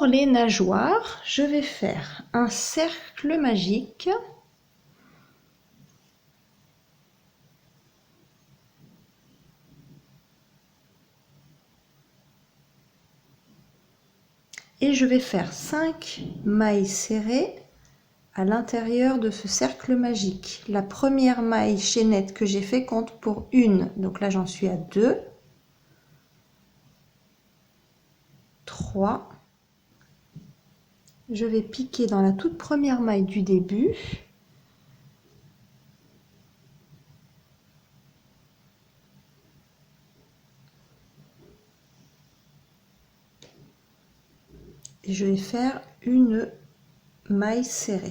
Pour les nageoires, je vais faire un cercle magique et je vais faire 5 mailles serrées à l'intérieur de ce cercle magique. La première maille chaînette que j'ai fait compte pour 1, donc là j'en suis à 2, 3, je vais piquer dans la toute première maille du début, et je vais faire une maille serrée.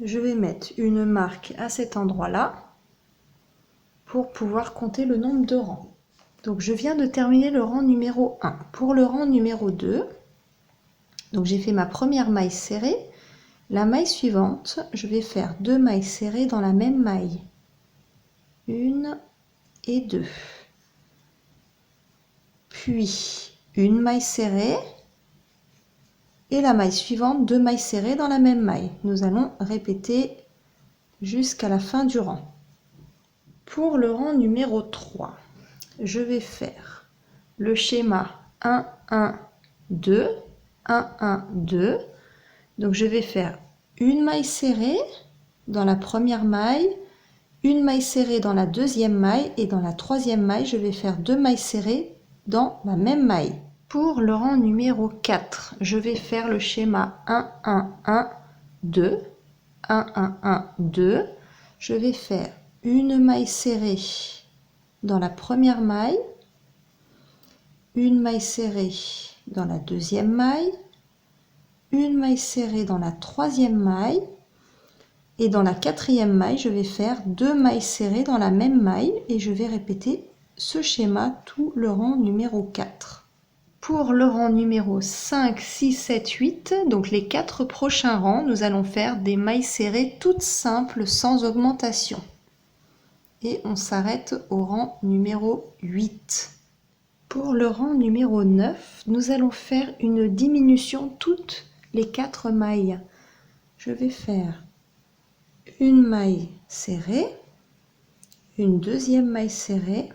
Je vais mettre une marque à cet endroit-là pour pouvoir compter le nombre de rangs. Donc je viens de terminer le rang numéro 1. Pour le rang numéro 2, donc j'ai fait ma première maille serrée. La maille suivante, je vais faire 2 mailles serrées dans la même maille. 1 et 2. Puis une maille serrée. Et la maille suivante, 2 mailles serrées dans la même maille. Nous allons répéter jusqu'à la fin du rang. Pour le rang numéro 3, je vais faire le schéma 1, 1, 2, 1, 1, 2. Donc je vais faire une maille serrée dans la première maille, une maille serrée dans la deuxième maille et dans la troisième maille, je vais faire 2 mailles serrées dans la même maille. Pour le rang numéro 4, je vais faire le schéma 1, 1, 1, 2, 1, 1, 1, 2. Je vais faire une maille serrée dans la première maille, une maille serrée dans la deuxième maille, une maille serrée dans la troisième maille et dans la quatrième maille, je vais faire 2 mailles serrées dans la même maille et je vais répéter ce schéma tout le rang numéro 4. Pour le rang numéro 5, 6, 7, 8, donc les 4 prochains rangs, nous allons faire des mailles serrées toutes simples sans augmentation. Et on s'arrête au rang numéro 8. Pour le rang numéro 9, nous allons faire une diminution toutes les 4 mailles. Je vais faire une maille serrée, une deuxième maille serrée,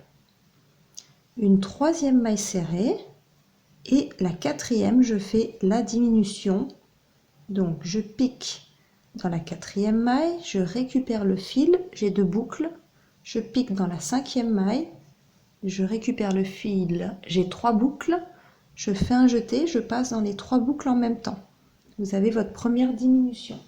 une troisième maille serrée, et la quatrième, je fais la diminution. Donc je pique dans la quatrième maille, je récupère le fil, j'ai 2 boucles, je pique dans la cinquième maille, je récupère le fil, j'ai 3 boucles, je fais un jeté, je passe dans les 3 boucles en même temps. Vous avez votre première diminution.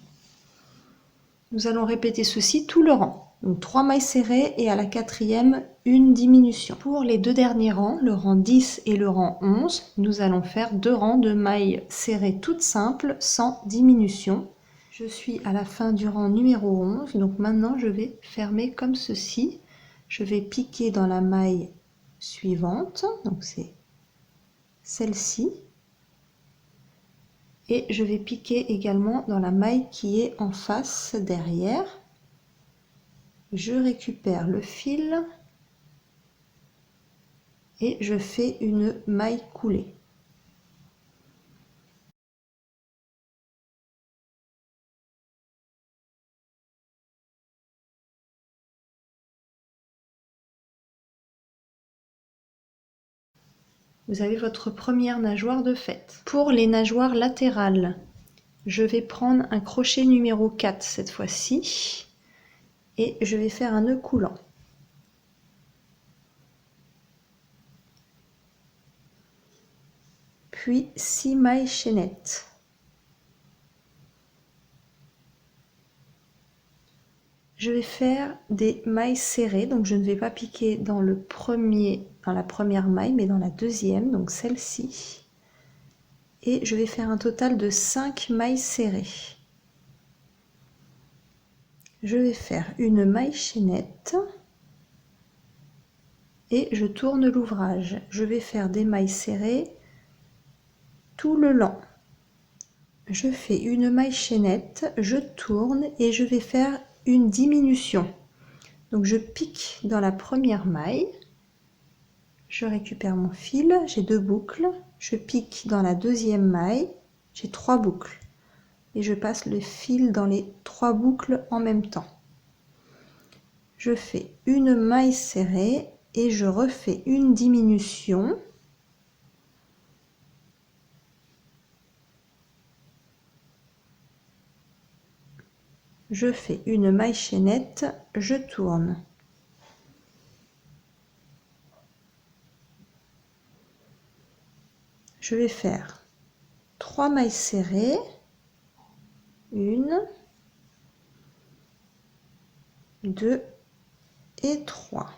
Nous allons répéter ceci tout le rang. Donc 3 mailles serrées et à la quatrième, une diminution. Pour les 2 derniers rangs, le rang 10 et le rang 11, nous allons faire 2 rangs de mailles serrées toutes simples sans diminution. Je suis à la fin du rang numéro 11, donc maintenant je vais fermer comme ceci. Je vais piquer dans la maille suivante, donc c'est celle-ci. Et je vais piquer également dans la maille qui est en face derrière. Je récupère le fil et je fais une maille coulée. Vous avez votre première nageoire de fait. Pour les nageoires latérales, je vais prendre un crochet numéro 4 cette fois-ci et je vais faire un nœud coulant. Puis 6 mailles chaînettes. Je vais faire des mailles serrées, donc je ne vais pas piquer dans la première maille, mais dans la deuxième, donc celle-ci. Et je vais faire un total de 5 mailles serrées. Je vais faire une maille chaînette et je tourne l'ouvrage. Je vais faire des mailles serrées tout le long. Je fais une maille chaînette, je tourne et je vais faire une diminution. Donc je pique dans la première maille, Je récupère mon fil, j'ai 2 boucles, je pique dans la deuxième maille, j'ai 3 boucles et je passe le fil dans les 3 boucles en même temps. Je fais une maille serrée et je refais une diminution. Je fais une maille chaînette, je tourne. Je vais faire 3 mailles serrées, 1, 2 et 3.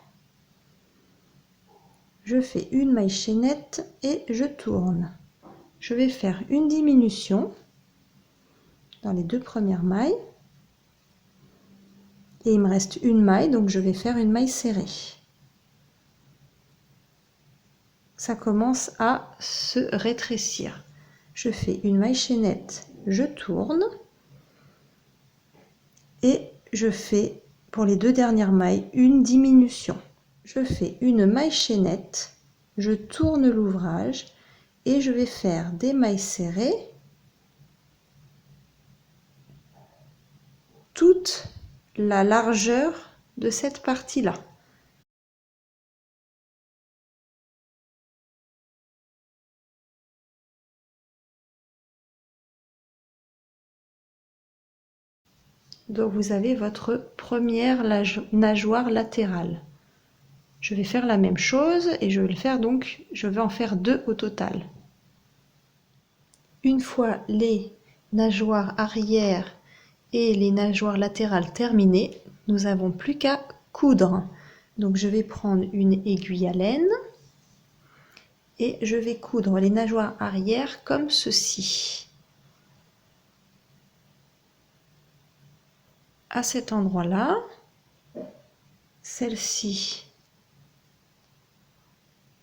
Je fais une maille chaînette et je tourne. Je vais faire une diminution dans les 2 premières mailles. Et il me reste une maille, donc je vais faire une maille serrée. Ça commence à se rétrécir. Je fais une maille chaînette, je tourne et je fais pour les 2 dernières mailles une diminution. Je fais une maille chaînette, je tourne l'ouvrage et je vais faire des mailles serrées toute la largeur de cette partie-là. Donc vous avez votre première nageoire latérale. Je vais faire la même chose et je vais le faire donc, je vais en faire 2 au total. Une fois les nageoires arrière et les nageoires latérales terminées, nous n'avons plus qu'à coudre. Donc je vais prendre une aiguille à laine et je vais coudre les nageoires arrière comme ceci. À cet endroit-là, celle-ci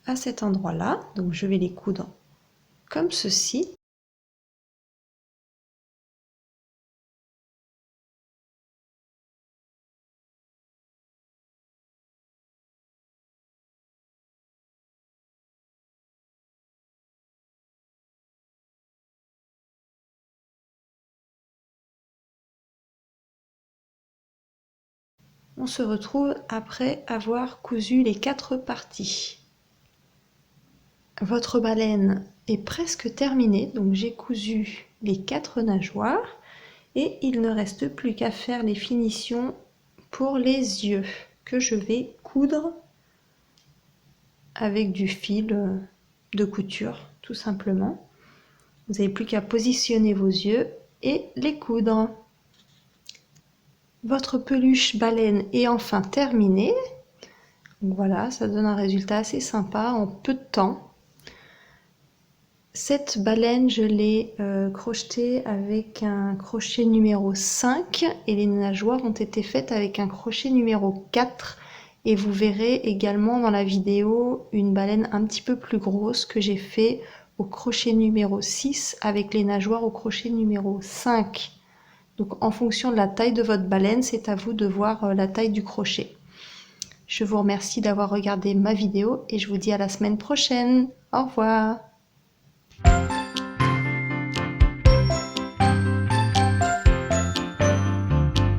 à cet endroit-là, donc je vais les coudre comme ceci. On se retrouve après avoir cousu les 4 parties. Votre baleine est presque terminée, donc j'ai cousu les 4 nageoires et il ne reste plus qu'à faire les finitions pour les yeux que je vais coudre avec du fil de couture tout simplement. Vous n'avez plus qu'à positionner vos yeux et les coudre. Votre peluche baleine est enfin terminée. Donc voilà, ça donne un résultat assez sympa en peu de temps. Cette baleine, je l'ai crochetée avec un crochet numéro 5 et les nageoires ont été faites avec un crochet numéro 4. Et vous verrez également dans la vidéo une baleine un petit peu plus grosse que j'ai fait au crochet numéro 6 avec les nageoires au crochet numéro 5. Donc en fonction de la taille de votre baleine, c'est à vous de voir la taille du crochet. Je vous remercie d'avoir regardé ma vidéo et je vous dis à la semaine prochaine. Au revoir.